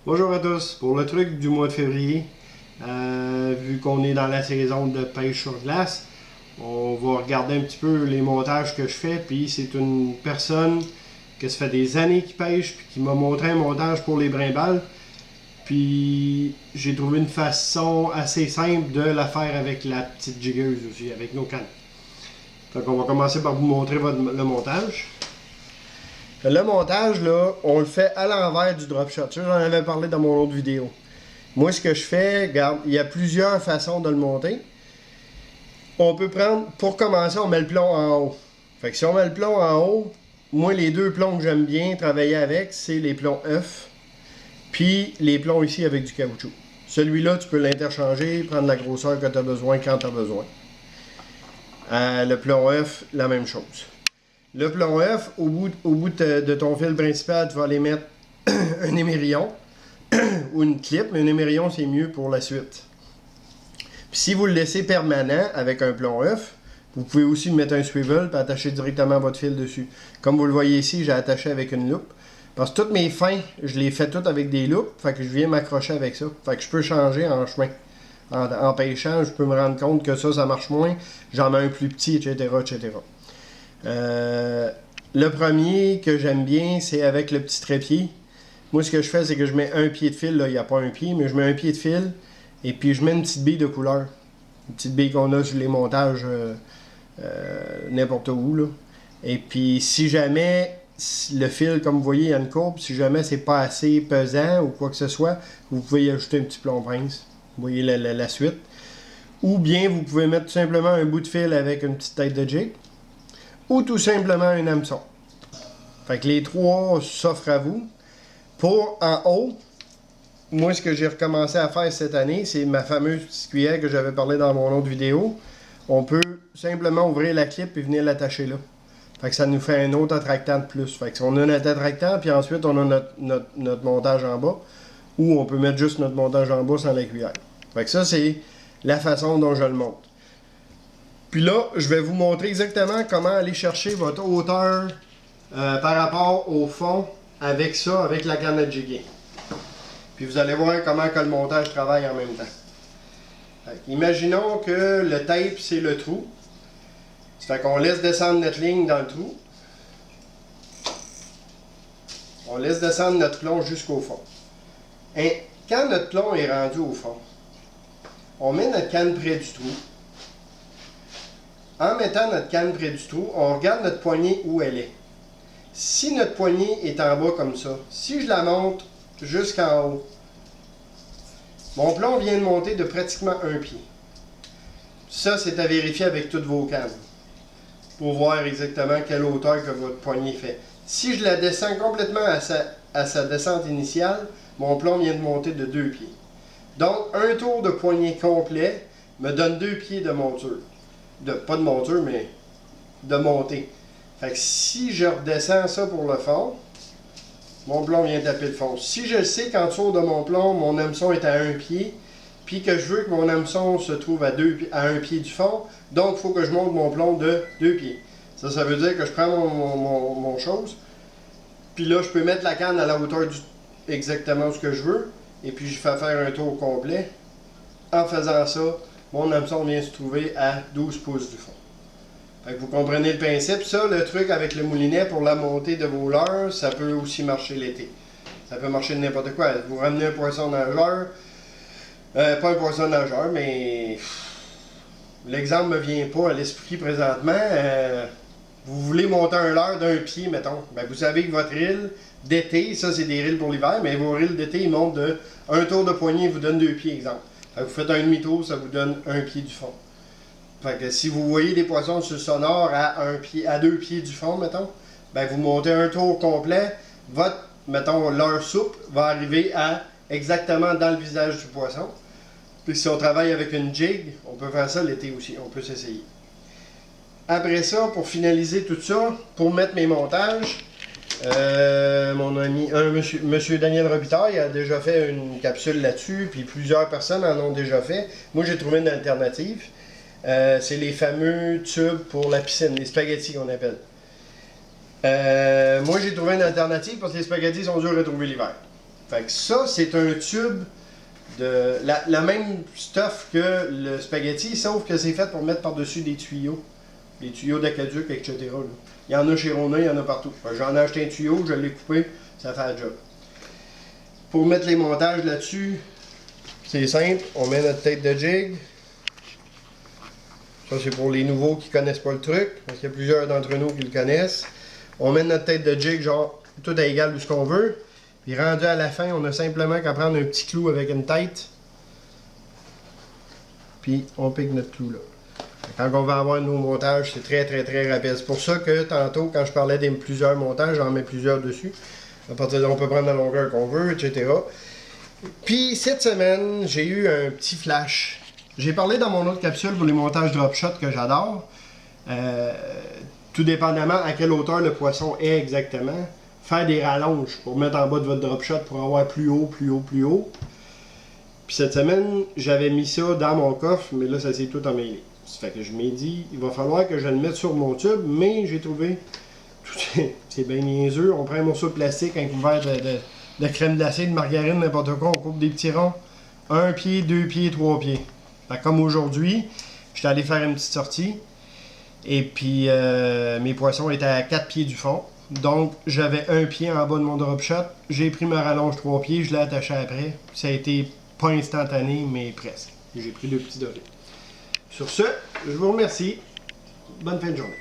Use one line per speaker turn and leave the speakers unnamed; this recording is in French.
Bonjour à tous. Pour le truc du mois de février, vu qu'on est dans la saison de pêche sur glace, on va regarder un petit peu les montages que je fais. Puis c'est une personne que ça fait des années qu'il pêche, puis qui m'a montré un montage pour les brimbales. Puis j'ai trouvé une façon assez simple de la faire avec la petite jiggeuse aussi, avec nos cannes. Donc on va commencer par vous montrer le montage. Le montage, là, on le fait à l'envers du drop shot. Ça, j'en avais parlé dans mon autre vidéo. Moi, ce que je fais, regarde, il y a plusieurs façons de le monter. On peut prendre, pour commencer, on met le plomb en haut. Fait que si on met le plomb en haut, moi, les deux plombs que j'aime bien travailler avec, c'est les plombs œufs, puis les plombs ici avec du caoutchouc. Celui-là, tu peux l'interchanger, prendre la grosseur que tu as besoin quand tu as besoin. Le plomb œuf, la même chose. Le plomb œuf, au bout de ton fil principal, tu vas aller mettre un émerillon ou une clip, mais un émerillon c'est mieux pour la suite. Puis si vous le laissez permanent avec un plomb œuf, vous pouvez aussi mettre un swivel et attacher directement votre fil dessus. Comme vous le voyez ici, j'ai attaché avec une loupe. Parce que toutes mes fins, je les fais toutes avec des loupes, fait que je viens m'accrocher avec ça. Fait que je peux changer en chemin. En pêchant, je peux me rendre compte que ça marche moins. J'en mets un plus petit, etc., etc. Le premier que j'aime bien, c'est avec le petit trépied. Moi, ce que je fais, c'est que je mets un pied de fil. Là, il n'y a pas un pied, mais je mets un pied de fil. Et puis, je mets une petite bille de couleur. Une petite bille qu'on a sur les montages n'importe où. Là. Et puis, si jamais le fil, comme vous voyez, il y a une courbe. Si jamais c'est pas assez pesant ou quoi que ce soit, vous pouvez y ajouter un petit plomb prince. Vous voyez la suite. Ou bien, vous pouvez mettre tout simplement un bout de fil avec une petite tête de jig. Ou tout simplement un hameçon. Fait que les trois s'offrent à vous. Pour en haut, moi ce que j'ai recommencé à faire cette année, c'est ma fameuse petite cuillère que j'avais parlé dans mon autre vidéo. On peut simplement ouvrir la clip et venir l'attacher là. Fait que ça nous fait un autre attractant de plus. Fait que on a notre attractant, puis ensuite on a notre montage en bas. Ou on peut mettre juste notre montage en bas sans la cuillère. Fait que ça, c'est la façon dont je le monte. Puis là, je vais vous montrer exactement comment aller chercher votre hauteur par rapport au fond avec ça, avec la canne à jigger. Puis vous allez voir comment que le montage travaille en même temps. Imaginons que le tape, c'est le trou. Ça fait qu'on laisse descendre notre ligne dans le trou. On laisse descendre notre plomb jusqu'au fond. Et quand notre plomb est rendu au fond, on met notre canne près du trou. En mettant notre canne près du trou, on regarde notre poignée où elle est. Si notre poignée est en bas comme ça, si je la monte jusqu'en haut, mon plomb vient de monter de pratiquement un pied. Ça, c'est à vérifier avec toutes vos cannes pour voir exactement quelle hauteur que votre poignée fait. Si je la descends complètement à sa descente initiale, mon plomb vient de monter de 2 pieds. Donc, un tour de poignée complet me donne 2 pieds de monture. Pas de monture, mais de montée. Fait que si je redescends ça pour le fond, mon plomb vient taper le fond. Si je sais qu'en dessous de mon plomb, mon hameçon est à un pied, puis que je veux que mon hameçon se trouve à un pied du fond, donc il faut que je monte mon plomb de 2 pieds. Ça veut dire que je prends mon chose, puis là, je peux mettre la canne à la hauteur exactement ce que je veux, et puis je fais faire un tour complet. En faisant ça, mon hameçon vient se trouver à 12 pouces du fond. Fait que vous comprenez le principe. Ça, le truc avec le moulinet pour la montée de vos leurres, ça peut aussi marcher l'été. Ça peut marcher de n'importe quoi. Vous ramenez un poisson nageur, pas un poisson nageur, mais l'exemple ne me vient pas à l'esprit présentement. Vous voulez monter un leurre d'un pied, mettons. Ben, vous savez que votre rille d'été, ça c'est des rilles pour l'hiver, mais vos rilles d'été, ils montent de un tour de poignée, vous donne 2 pieds, exemple. Vous faites un demi-tour, ça vous donne un pied du fond. Fait que si vous voyez des poissons sur le sonore à 2 pieds du fond, mettons, ben vous montez un tour complet, votre, mettons, leurre souple va arriver à exactement dans le visage du poisson. Puis si on travaille avec une jig, on peut faire ça l'été aussi, on peut s'essayer. Après ça, pour finaliser tout ça, pour mettre mes montages, mon ami, monsieur Daniel Robitaille a déjà fait une capsule là-dessus, puis plusieurs personnes en ont déjà fait. Moi, j'ai trouvé une alternative. C'est les fameux tubes pour la piscine, les spaghettis qu'on appelle. Moi, j'ai trouvé une alternative parce que les spaghettis sont durs à trouver l'hiver. Fait que ça, c'est un tube de la même stuff que le spaghetti, sauf que c'est fait pour mettre par-dessus des tuyaux. Des tuyaux d'aqueduc, etc. Là. Il y en a chez Rona, il y en a partout. J'en ai acheté un tuyau, je l'ai coupé, ça fait le job. Pour mettre les montages là-dessus, c'est simple, on met notre tête de jig. Ça, c'est pour les nouveaux qui connaissent pas le truc, parce qu'il y a plusieurs d'entre nous qui le connaissent. On met notre tête de jig, genre, tout à égal de ce qu'on veut. Puis rendu à la fin, on a simplement qu'à prendre un petit clou avec une tête. Puis on pique notre clou là. Quand on va avoir un nouveau montage, c'est très rapide. C'est pour ça que tantôt, quand je parlais des plusieurs montages, j'en mets plusieurs dessus. À partir de là, on peut prendre la longueur qu'on veut, etc. Puis cette semaine, j'ai eu un petit flash. J'ai parlé dans mon autre capsule pour les montages drop shot que j'adore. Tout dépendamment à quelle hauteur le poisson est exactement. Faire des rallonges pour mettre en bas de votre drop shot pour avoir plus haut. Puis cette semaine, j'avais mis ça dans mon coffre, mais là, ça s'est tout emmêlé. Ça fait que je m'ai dit, il va falloir que je le mette sur mon tube, mais j'ai trouvé, c'est bien niaiseux, on prend un morceau de plastique, un couvert de crème glacée, de margarine, n'importe quoi, on coupe des petits ronds, 1 pied, 2 pieds, 3 pieds. Fait que comme aujourd'hui, j'étais allé faire une petite sortie, et puis mes poissons étaient à 4 pieds du fond. Donc, j'avais 1 pied en bas de mon drop shot. J'ai pris ma rallonge 3 pieds, je l'ai attaché après. Ça a été pas instantané, mais presque. J'ai pris 2 petits dorés. Sur ce, je vous remercie. Bonne fin de journée.